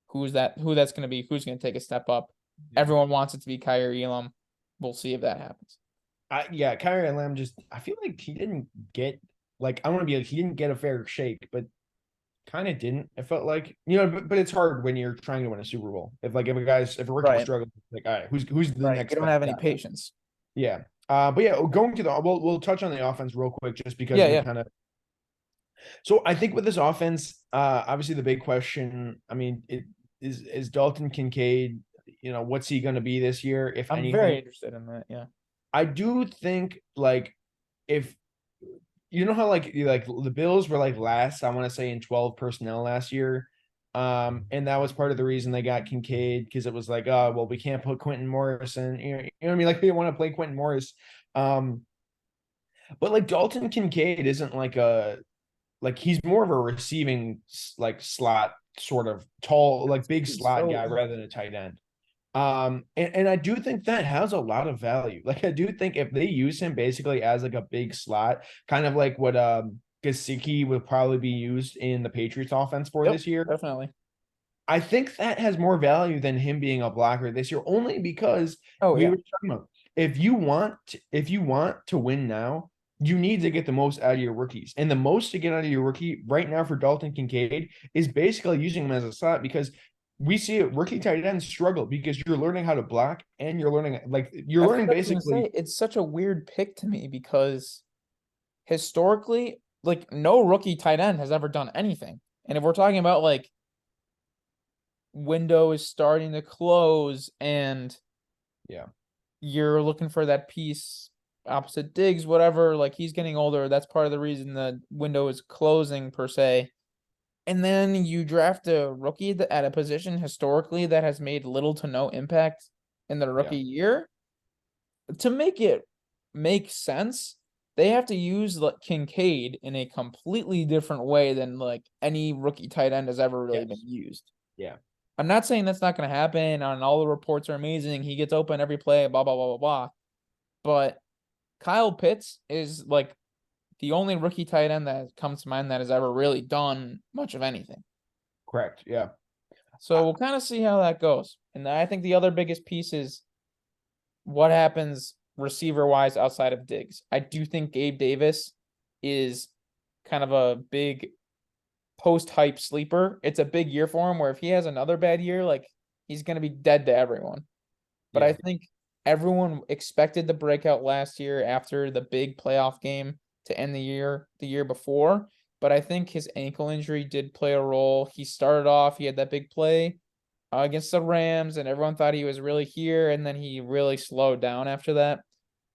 Who that's going to be? Who's going to take a step up? Yeah. Everyone wants it to be Kyrie Elam. We'll see if that happens. Yeah, Kyrie Lamb I feel like he didn't get, like, I want to be like, he didn't get a fair shake, but kind of didn't. It felt like, but it's hard when you're trying to win a Super Bowl. If a rookie's Right. struggling, like, all right, who's the Right. You next don't best have any guy? patience. Yeah. But yeah, going to we'll touch on the offense real quick just because Yeah, we yeah. kind of. So I think with this offense, obviously the big question, I mean, it is Dalton Kincaid, what's he going to be this year, if I'm very anything? interested in that. Yeah. I do think, like, if how like the Bills were like last, I want to say, in 12 personnel last year. And that was part of the reason they got Kincaid, because it was like, oh well, we can't put Quentin Morris in, you know what I mean? Like, they want to play Quentin Morris. Um, but like Dalton Kincaid isn't he's more of a receiving like slot, sort of tall, like big He's slot so guy rather than a tight end. And I do think that has a lot of value. Like I do think if they use him basically as like a big slot, kind of like what Gesicki would probably be used in the Patriots offense for Yep, this year, definitely. I think that has more value than him being a blocker this year, only because Oh we yeah. were talking about if you want to win now, you need to get the most out of your rookies. And the most to get out of your rookie right now for Dalton Kincaid is basically using him as a slot because we see it rookie tight ends struggle because you're learning how to block and you're learning like you're That's learning what I was gonna basically. say. It's such a weird pick to me because historically, like no rookie tight end has ever done anything. And if we're talking about like window is starting to close and Yeah. you're looking for that piece opposite Diggs, whatever, like he's getting older. That's part of the reason the window is closing per se. And then you draft a rookie at a position historically that has made little to no impact in the Yeah. rookie year. To make it make sense, they have to use like Kincaid in a completely different way than like any rookie tight end has ever really been Yes. used. Yeah. I'm not saying that's not going to happen. And all the reports are amazing. He gets open every play, blah blah blah blah blah. But Kyle Pitts is like the only rookie tight end that comes to mind that has ever really done much of anything. Correct. Yeah. So we'll kind of see how that goes. And I think the other biggest piece is what happens receiver wise outside of Diggs. I do think Gabe Davis is kind of a big post hype sleeper. It's a big year for him where if he has another bad year, like he's going to be dead to everyone. But I Yeah. think everyone expected the breakout last year after the big playoff game to end the year before. But I think his ankle injury did play a role. He started off, he had that big play against the Rams, and everyone thought he was really here, and then he really slowed down after that.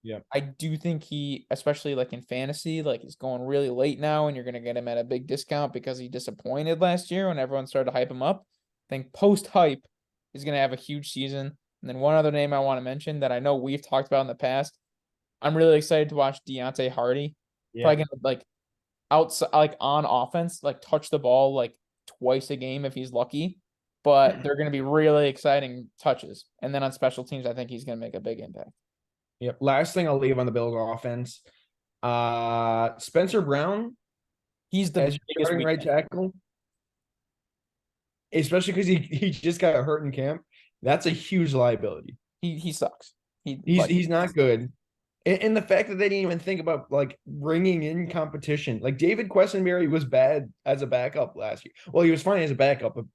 Yeah. I do think he, especially like in fantasy, like he's going really late now, and you're gonna get him at a big discount because he disappointed last year when everyone started to hype him up. I think post hype is gonna have a huge season. And then one other name I want to mention that I know we've talked about in the past. I'm really excited to watch Deontay Hardy. Yeah. Probably gonna like outside like on offense, like touch the ball like twice a game if he's lucky. But they're gonna be really exciting touches. And then on special teams, I think he's gonna make a big impact. Yep. Last thing I'll leave on the Bills offense. Spencer Brown He's the as your biggest starting right weakness. tackle, especially because he just got hurt in camp. That's a huge liability. He sucks. He He's like he's not good. And the fact that they didn't even think about like bringing in competition, like David Questenberry was bad as a backup last year. Well, he was fine as a backup, but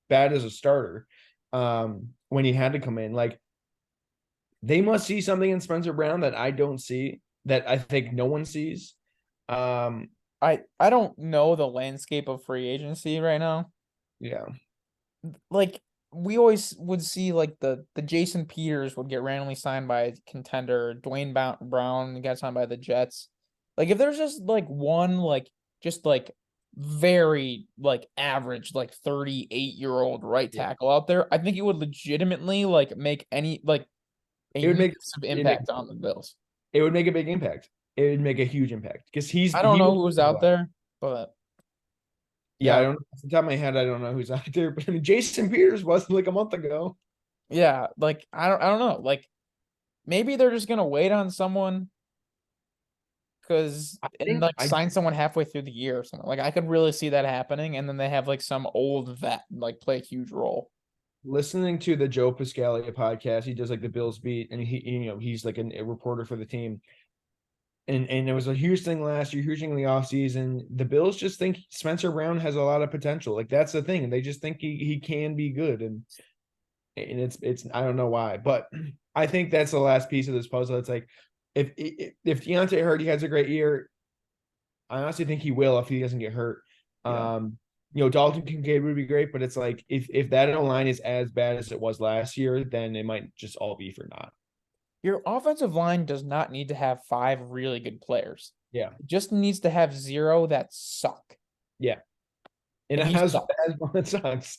bad as a starter. When he had to come in, like they must see something in Spencer Brown that I don't see, that I think no one sees. Um, I don't know the landscape of free agency right now. yeah, Like we always would see like the Jason Peters would get randomly signed by a contender. Brown got signed by the Jets. Like if there's just like one like just like very like average like 38-year-old right yeah. tackle out there, I think it would legitimately like make any like a It would make massive it make impact on the Bills. it would make a big impact. It would make a huge impact because I don't he know was who's out there, but yeah, I yeah, don't off the top of my head, I don't know who's out there, but I mean Jason Peters was like a month ago. yeah, like I don't know. Like maybe they're just gonna wait on someone because I and think like I sign someone halfway through the year or something. Like I could really see that happening, and then they have like some old vet like play a huge role. listening to the Joe Piscaglia podcast. He does like the Bills beat, and he's like a reporter for the team. And it was a huge thing last year, huge thing in the offseason. The Bills just think Spencer Brown has a lot of potential. Like that's the thing. They just think he can be good. And it's I don't know why, but I think that's the last piece of this puzzle. It's like if Deontay Hardy has a great year, I honestly think he will if he doesn't get hurt. Yeah. Dalton Kincaid would be great, but it's like if that line is as bad as it was last year, then it might just all be for naught. Your offensive line does not need to have five really good players. Yeah, It just needs to have zero that suck. yeah, and And he sucks. as one sucks.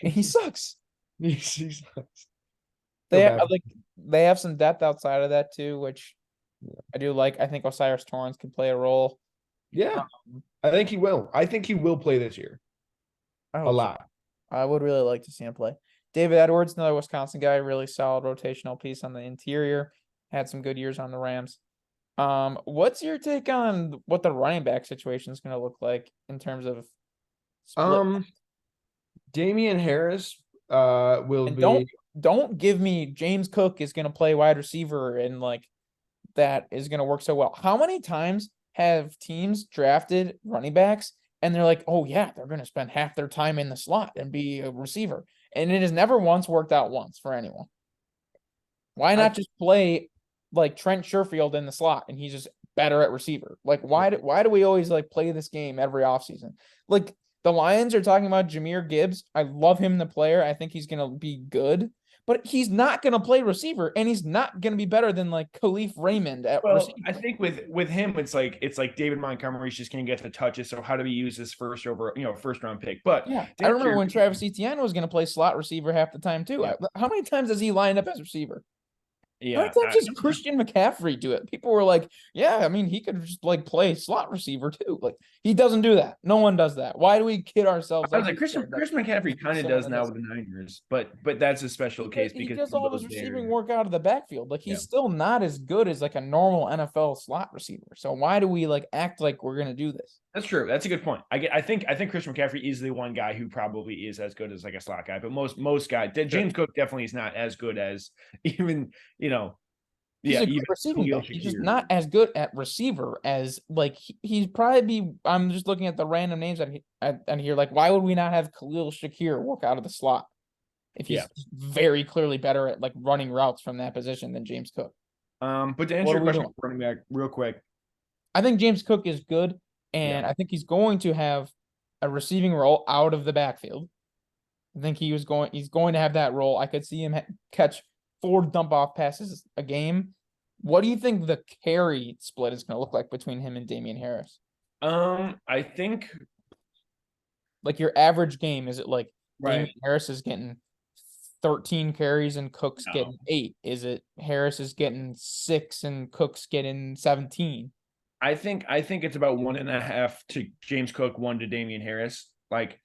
And he sucks. He sucks. Feel They have, bad. like they have some depth outside of that too, which I do like. I think Osiris Torrance can play a role. Yeah, Um, I think he will. I think he will play this year I a hope so. lot. I would really like to see him play. David Edwards, another Wisconsin guy, really solid rotational piece on the interior. Had some good years on the Rams. What's your take on what the running back situation is going to look like in terms of split? Um, Damian Harris will And be don't give me James Cook is going to play wide receiver and like that is going to work so well. How many times have teams drafted running backs and they're like, oh, yeah, they're going to spend half their time in the slot and be a receiver? And it has never once worked out once for anyone. Why I not just play like Trent Sherfield in the slot and he's just better at receiver? Like, why do we always like play this game every offseason? Like, the Lions are talking about Jahmyr Gibbs. I love him, the player. I think he's going to be good, but he's not going to play receiver, and he's not going to be better than like Khalif Raymond at Well, receiver. I think with him, it's like David Montgomery's just going to get the touches. So how do we use this first round pick? But Yeah, to I answer remember your- when Travis Etienne was going to play slot receiver half the time too. Yeah. How many times has he lined up as receiver? How many yeah, times does Christian McCaffrey do it? People were like, yeah, I mean, he could just like play slot receiver too. Like, he doesn't do that. No one does that. Why do we kid ourselves? I was like Christian McCaffrey kind of someone does that now does with the Niners, but that's a special case he because does all of his those there. receiving work out of the backfield. Like, he's Yeah. still not as good as like a normal NFL slot receiver. So why do we like act like we're gonna do this? That's true. That's a good point. I think Christian McCaffrey is the one guy who probably is as good as like a slot guy, but most guys, James Cook definitely is not as good as even He's a good even receiving Khalil back. He's just Shakir. not as good at receiver as like he's probably be. I'm just looking at the random names and here. Like, why would we not have Khalil Shakir work out of the slot if he's very clearly better at like running routes from that position than James Cook? But to What answer are your we question, doing? running back, real quick. I think James Cook is good, and I think he's going to have a receiving role out of the backfield. I think he's going to have that role. I could see him catch 4 dump off passes a game. What do you think the carry split is going to look like between him and Damian Harris? I think Like, your average game, is it like right. Damian Harris is getting 13 carries and Cook's No. getting 8? Is it Harris is getting 6 and Cook's getting 17? I think it's about 1.5 to James Cook, 1 to Damian Harris. Like,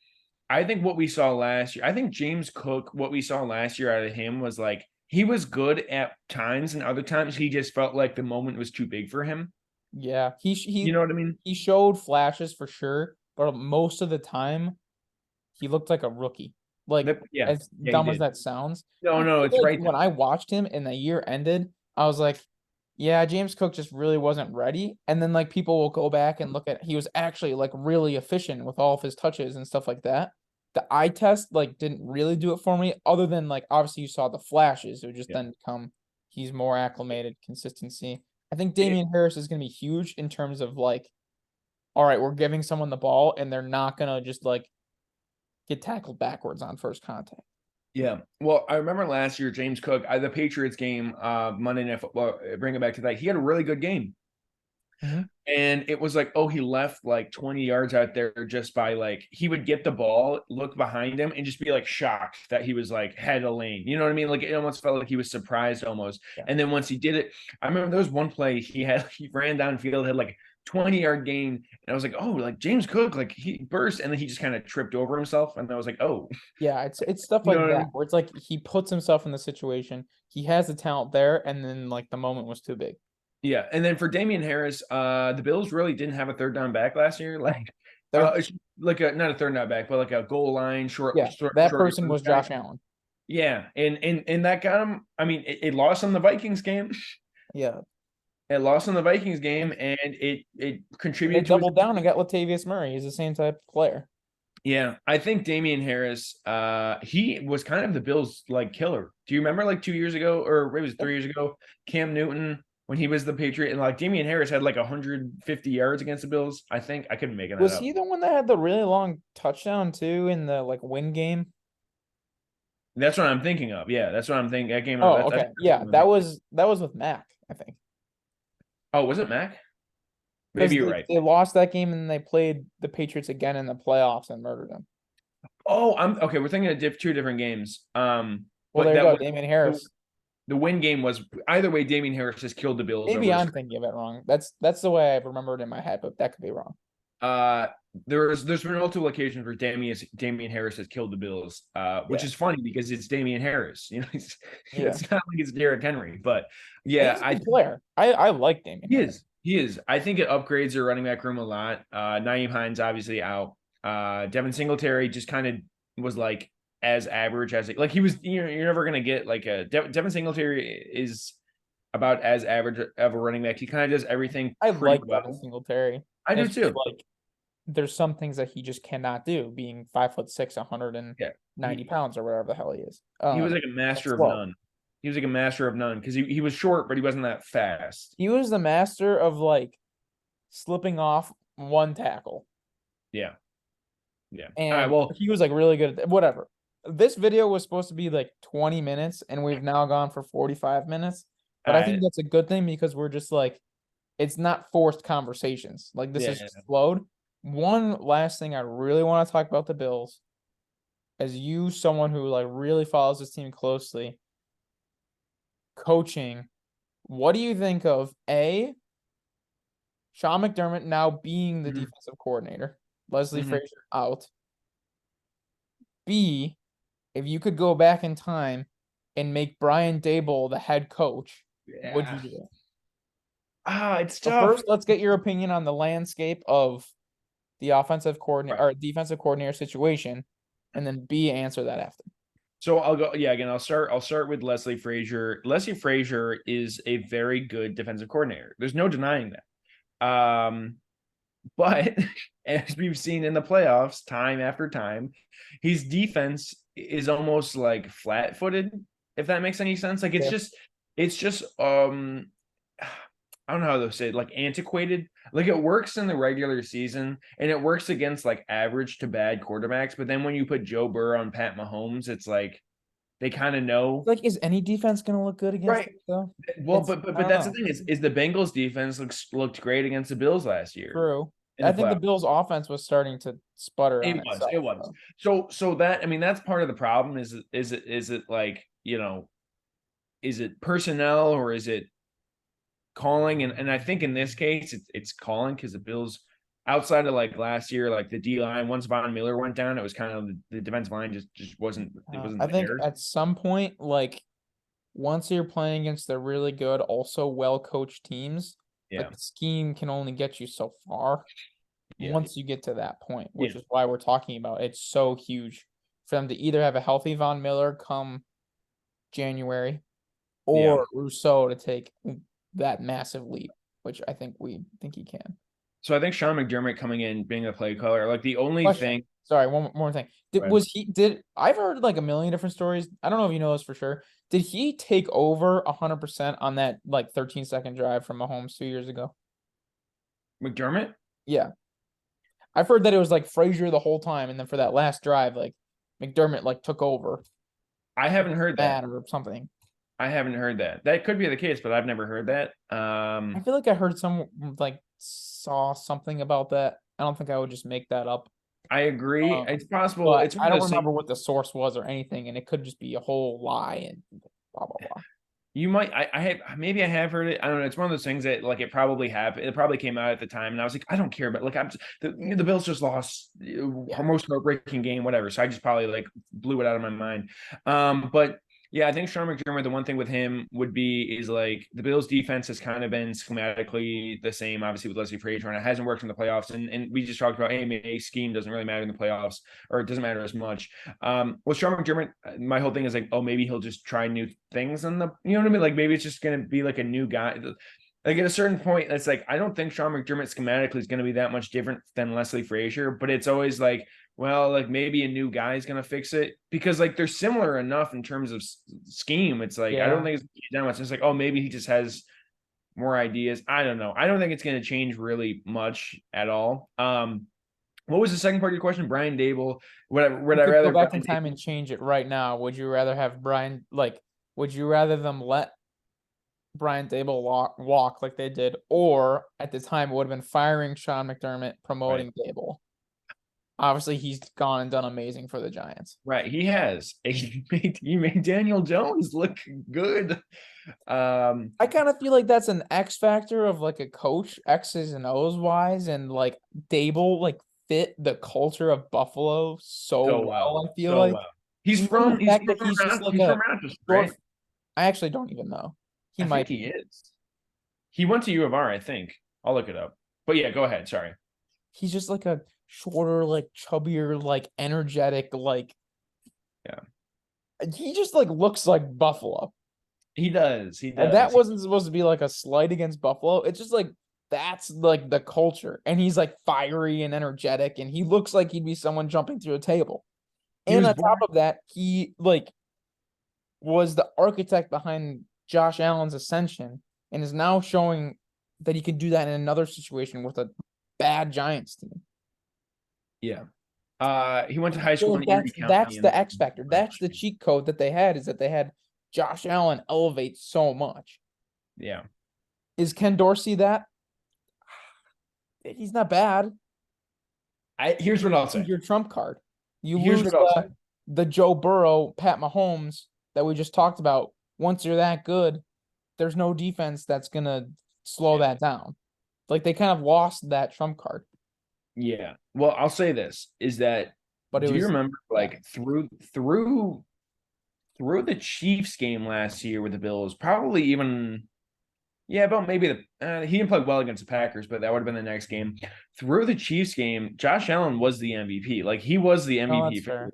I think what we saw last year, I think James Cook, what we saw last year out of him was like he was good at times, and other times he just felt like the moment was too big for him. Yeah, he You know what I mean? he showed flashes for sure, but most of the time he looked like a rookie. Like, as he dumb as did. that sounds. No, it's Like, right. when I watched him and the year ended, I was like, yeah, James Cook just really wasn't ready. And then like people will go back and look at he was actually like really efficient with all of his touches and stuff like that. The eye test like didn't really do it for me, other than like obviously you saw the flashes. It would just then become he's more acclimated, consistency. I think Damian Harris is gonna be huge in terms of like, all right, we're giving someone the ball and they're not gonna just like get tackled backwards on first contact. Yeah. Well, I remember last year, James Cook, the Patriots game, Monday Night Football, bring it back to that. He had a really good game. Mhm. And it was like, oh, he left like 20 yards out there just by like, he would get the ball, look behind him, and just be like shocked that he was like head of lane. You know what I mean? Like, it almost felt like he was surprised almost. Yeah. And then once he did it, I remember there was one play he ran downfield, had like 20-yard gain, and I was like, oh, like James Cook, like he burst, and then he just kind of tripped over himself, and I was like, oh, yeah, it's stuff You like know what I that mean? where it's like he puts himself in the situation, he has the talent there, and then like the moment was too big. yeah. And then for Damian Harris, the Bills really didn't have a third down back last year, like it's like a not a third down back, but like a goal line short. Yeah, short that short person was guy. Josh Allen. Yeah, and that got him. I mean, it lost on the Vikings game. Yeah, It lost in the Vikings game, and it they contributed to his doubled down and got Latavius Murray. He's the same type of player. Yeah, I think Damian Harris, he was kind of the Bills like killer. Do you remember like 2 years ago, or it was 3 years ago, Cam Newton when he was the Patriot, and like Damian Harris had like 150 yards against the Bills. I think I couldn't make it Was up. he the one that had the really long touchdown too in the like win game? That's what I'm thinking of. Yeah, that's what I'm thinking. That game. Oh, that's okay. what Yeah, I'm that thinking. was with Mac, I think. Oh, was it Mac? Because Maybe you're right. They lost that game and they played the Patriots again in the playoffs and murdered them. Oh, I'm okay. We're thinking of two different games. Well, but there you that go, was Damian Harris. the win game was either way. Damian Harris just killed the Bills. Maybe over I'm thinking of it wrong. That's the way I remembered in my head, but that could be wrong. there's been multiple occasions where Damian Harris has killed the Bills, which Yeah. is funny because it's Damian Harris. Yeah. It's not like it's Derrick Henry, but And yeah, he's a good player. I like Damian he Harris. is. He is. I think it upgrades their running back room a lot. Nyheim Hines obviously out. Devin Singletary just kind of was like as average as like he was. You're never gonna get like a Devin Singletary is about as average of a running back. He kind of does everything I pretty like Devin well. Singletary. I do It's just too. like there's some things that he just cannot do, being 5'6", Yeah. 190 pounds or whatever the hell he is. He was like a master of Slow. none. He was like a master of none because he was short, but he wasn't that fast. He was the master of like slipping off one tackle. Yeah. Yeah. All right. And Well, he was like really good at whatever. This video was supposed to be like 20 minutes and we've now gone for 45 minutes. But I think that's a good thing because we're just like, it's not forced conversations. Like this is yeah. flowed. One last thing I really want to talk about the Bills, as you, someone who like really follows this team closely, coaching. What do you think of Sean McDermott now being the Mhm. defensive coordinator, Leslie Mhm. Frazier out? B, if you could go back in time and make Brian Dable the head coach, would you Yeah. do it? It's So tough. first, let's get your opinion on the landscape of the offensive coordinator or defensive coordinator situation, and then B, answer that after. So I'll go. Yeah, again, I'll start with Leslie Frazier. Leslie Frazier is a very good defensive coordinator. There's no denying that. But as we've seen in the playoffs, time after time, his defense is almost like flat-footed, if that makes any sense. Like it's just I don't know how to say it, like antiquated. Like it works in the regular season and it works against like average to bad quarterbacks, but then when you put Joe Burrow on Pat Mahomes, it's like they kind of know. Like, is any defense gonna look good against it though? Well, It's but I don't that's the know. thing is the Bengals defense looked great against the Bills last year True. in I the think the playoffs. Bills' offense was starting to sputter on It itself. was. So. So that I mean that's part of the problem is it like, is it personnel or is it calling? And I think in this case it's calling because the Bills outside of like last year, like the D line, once Von Miller went down, it was kind of the defensive line just wasn't I think there. at some point, like once you're playing against the really good, also well-coached teams, Yeah. like the scheme can only get you so far Yeah. once you get to that point, which Yeah. is why we're talking about it's so huge for them to either have a healthy Von Miller come January Yeah. or Rousseau to take that massive leap, which I think we think he can. So I think Sean McDermott coming in, being a play caller, like the only Question. thing. Sorry, one more thing. I've heard like a million different stories. I don't know if you know this for sure. Did he take over 100% on that like 13-second drive from Mahomes 2 years ago? McDermott? Yeah. I've heard that it was like Frazier the whole time, and then for that last drive, like McDermott like took over. I haven't heard that. Or something. I haven't heard that. That could be the case, but I've never heard that. I feel like I heard saw something about that. I don't think I would just make that up. I agree. It's possible. But It's I don't remember what the source was or anything, and it could just be a whole lie and blah blah blah. You might. Maybe I have heard it. I don't know. It's one of those things that like it probably happened. It probably came out at the time, and I was like, I don't care. But like, the Bills just lost our most heartbreaking game, whatever. So I just probably like blew it out of my mind. But yeah, I think Sean McDermott, the one thing with him would be is like the Bills defense has kind of been schematically the same, obviously with Leslie Frazier, and it hasn't worked in the playoffs. And we just talked about, hey, maybe scheme doesn't really matter in the playoffs, or it doesn't matter as much. With Sean McDermott, my whole thing is like, oh, maybe he'll just try new things in the, you know what I mean? Like maybe it's just gonna be like a new guy. Like at a certain point, it's like I don't think Sean McDermott schematically is going to be that much different than Leslie Frazier, but it's always like, well, like maybe a new guy is going to fix it because like they're similar enough in terms of scheme. It's like I don't think it's that much. It's like, oh, maybe he just has more ideas. I don't know. I don't think it's going to change really much at all. What was the second part of your question? Brian Dable. Would I rather go back in time and change it right now? Would you rather have Brian would you rather them let Brian Dable walk like they did, or at the time it would have been firing Sean McDermott, promoting Dable? Obviously, he's gone and done amazing for the Giants. Right, he has. He made Daniel Jones look good. I kind of feel like that's an X factor of like a coach, X's and O's wise, and like Dable like fit the culture of Buffalo so well, I feel So like. well. He's Even the from fact that he's just like a Rochester, right? short, I actually don't even know. He I think might he be. is. He went to U of R, I think. I'll look it up. But yeah, go ahead. Sorry. He's just like a shorter, like chubbier, like energetic, like Yeah. he just like looks like Buffalo. He does. He And that does. wasn't supposed to be like a slight against Buffalo. It's just like that's like the culture. And he's like fiery and energetic, and he looks like he'd be someone jumping through a table. He And was on top born. of that, he like was the architect behind Josh Allen's ascension and is now showing that he can do that in another situation with a bad Giants team. Yeah. He went to I high feel school like in Erie that's County. the X factor. That's the cheat code that they had, is that they had Josh Allen elevate so much. Yeah. Is Ken Dorsey that? He's not bad. Here's what I'll He's say. your trump card. You Here's lose what I'll say. the Joe Burrow, Pat Mahomes that we just talked about. Once you're that good, there's no defense that's gonna slow that down. Like they kind of lost that trump card. Yeah. Well, I'll say this is that But it do you was remember like through the Chiefs game last year with the Bills, probably even about maybe he didn't play well against the Packers, but that would have been the next game. Through the Chiefs game, Josh Allen was the MVP. Like he was the no, MVP. that's fair.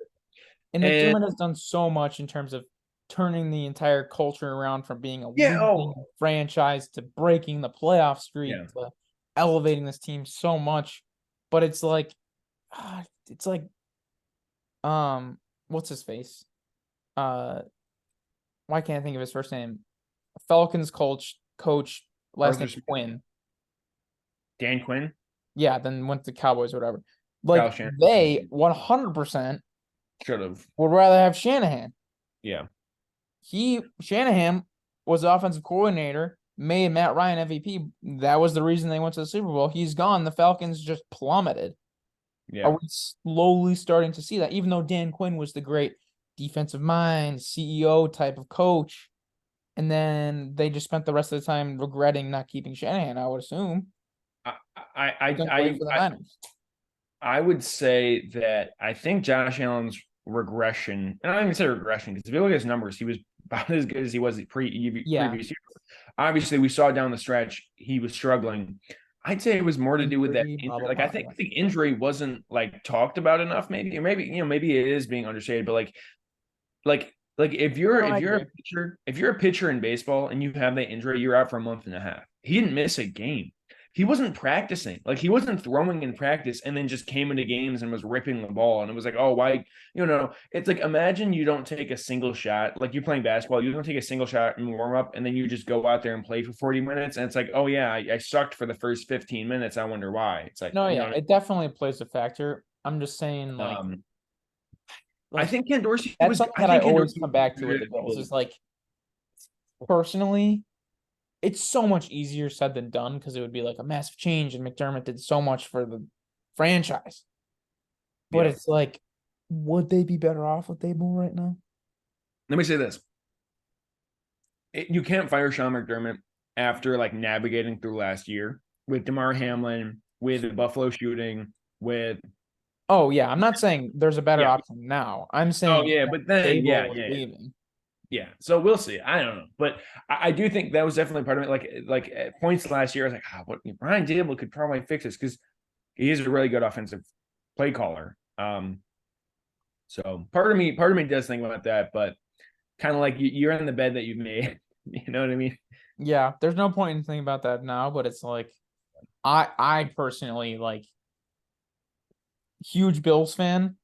And And McDermott has done so much in terms of turning the entire culture around from being a yeah, losing franchise to breaking the playoff streak yeah. to elevating this team so much. But it's like, what's his face? Uh, why can't I think of his first name? Falcons coach, last Arthur name Smith, Quinn. Dan Quinn, Yeah, then went to Cowboys or whatever. Like Kyle Shanahan they 100% should have. would rather have Shanahan. Yeah. Shanahan was the offensive coordinator, made Matt Ryan MVP. That was the reason they went to the Super Bowl. He's gone. The Falcons just plummeted. Yeah. Are we slowly starting to see that? Even though Dan Quinn was the great defensive mind, CEO type of coach, and then they just spent the rest of the time regretting not keeping Shanahan, I would assume. Done great for the Niners. I would say that I think Josh Allen's regression, and I don't even say regression because if you look at his numbers, he was about as good as he was the previous year. Obviously, we saw down the stretch he was struggling. I'd say it was more to do with that injury. Like I think the injury wasn't like talked about enough, maybe, or maybe it is being understated, but like if you're a pitcher in baseball and you have that injury, you're out for a month and a half. He didn't miss a game. He wasn't practicing. Like he wasn't throwing in practice and then just came into games and was ripping the ball. And it was like, oh, why? It's like imagine you don't take a single shot. Like you're playing basketball, you don't take a single shot in warm up, and then you just go out there and play for 40 minutes. And it's like, oh yeah, I sucked for the first 15 minutes. I wonder why. It's like, no, yeah, it definitely plays a factor. I'm just saying, like I think Ken Dorsey that's was. something I that I think Ken always Dorsey come was back to with the Bills is like, personally, it's so much easier said than done because it would be like a massive change, and McDermott did so much for the franchise. But it's like, would they be better off with Daboll right now? Let me say this: you can't fire Sean McDermott after like navigating through last year with DeMar Hamlin, with the Buffalo shooting, with. Oh yeah, I'm not saying there's a better option now. I'm saying, but then Daboll was leaving. Yeah, so we'll see. I don't know, but I do think that was definitely part of it. Like at points last year, I was like, what Brian Daboll could probably fix this because he is a really good offensive play caller. So part of me does think about that, but kind of like you're in the bed that you've made. You know what I mean? Yeah, there's no point in thinking about that now, but it's like, I personally like huge Bills fan.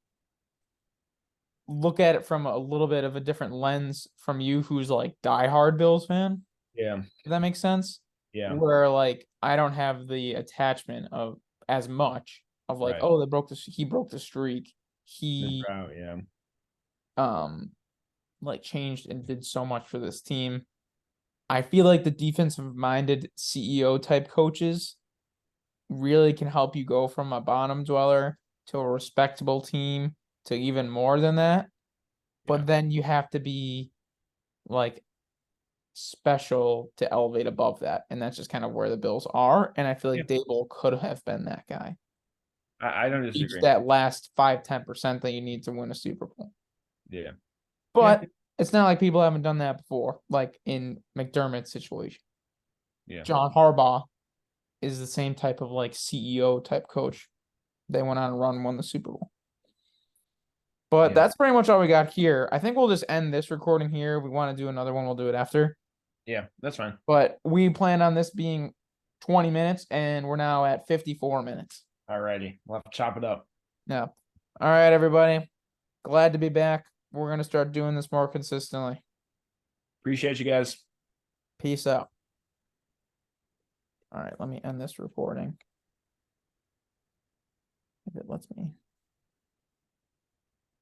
Look at it from a little bit of a different lens from you, who's like diehard Bills fan. Yeah. Does that make sense? Yeah. Where like I don't have the attachment of as much of like, oh, he broke the streak. He like changed and did so much for this team. I feel like the defensive minded CEO type coaches really can help you go from a bottom dweller to a respectable team to even more than that. But then you have to be like special to elevate above that. And that's just kind of where the Bills are. And I feel like Daboll could have been that guy. I don't reach disagree. that last 5-10% that you need to win a Super Bowl. Yeah. But it's not like people haven't done that before, like in McDermott's situation. Yeah. John Harbaugh is the same type of like CEO type coach. They went on a run and won the Super Bowl. But Yeah. that's pretty much all we got here. I think we'll just end this recording here. If we want to do another one, we'll do it after. Yeah, that's fine. But we plan on this being 20 minutes, and we're now at 54 minutes. Alrighty. We'll have to chop it up. Yeah. All right, everybody. Glad to be back. We're going to start doing this more consistently. Appreciate you guys. Peace out. All right, let me end this recording. If it lets me.